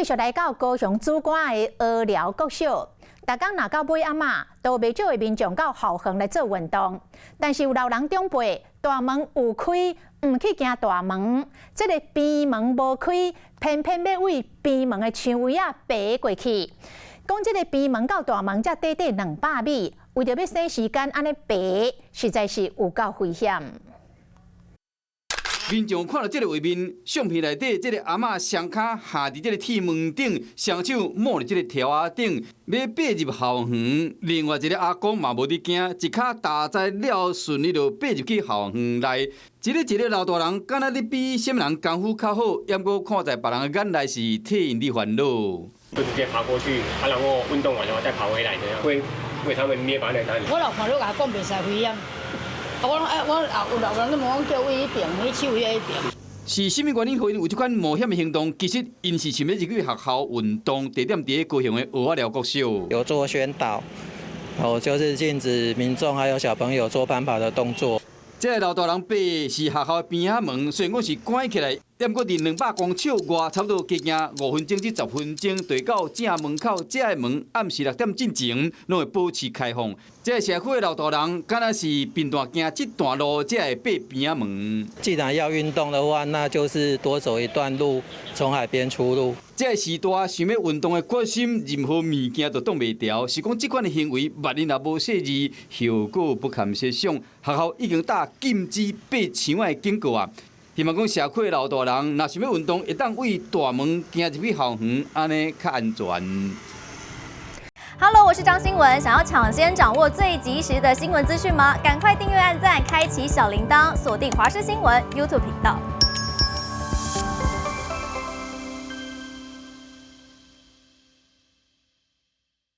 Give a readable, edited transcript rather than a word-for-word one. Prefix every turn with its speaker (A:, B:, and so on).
A: 续来到高雄主管的鹅寮国小，大家若到尾暗嘛，都袂少的民众到后园来做运动。但是有老人长辈，大门有开，唔去行大门，这个边门无开，偏偏要为边门的墙位啊爬过去。讲这个边门到大门才短短200米，为着要省时间，安尼爬实在是有够危险。
B: 民众看到这个画面，相片内底这个阿嬷双脚下伫这个铁门顶，双手摸伫这个条仔顶，要爬入校园。另外一个阿公嘛无伫惊，一脚踏在了顺利就爬入去校园内。一个老大人，敢若咧比什么人功夫较好，也过看在别人的眼内是替因的烦恼。
C: 就直接爬过去，然后运动完然后再跑回来，这样会为他们捏把冷汗。
D: 我老看你甲讲袂使危险。 我有老人，你莫讲叫位一边，你手位一边。
B: 是甚物原因，互因有这款冒险的行动？其实因是想要入去学校运动，地点伫高雄的鹅寮国小。
E: 有做宣导，就是禁止民众还有小朋友做攀爬的动作。
B: 这个老大人爬是学校边仔门，虽然讲是关起来，但不过伫200公尺外，差不多加行5分钟至10分钟，就到正门口。这个门暗时6点进前，拢会保持开放。这个社区的老大人，敢若是平段行这段路，才会爬边仔门。
E: 既然要运动的话，那就是多走一段路，从海边出入。
B: 这个时代想要运动的决心，任何物件都挡袂牢。是讲这款的行为，万一若无设置，后果不堪设想。学校已经打禁止爬墙的警告啊！希望讲社区的老大人，若想要运动，会当为大门行入去校园，安尼较安全。
F: Hello， 我是张新文。想要抢先掌握最及时的新闻资讯吗？赶快订阅、按赞、开启小铃铛，锁定华视新闻 YouTube 频道。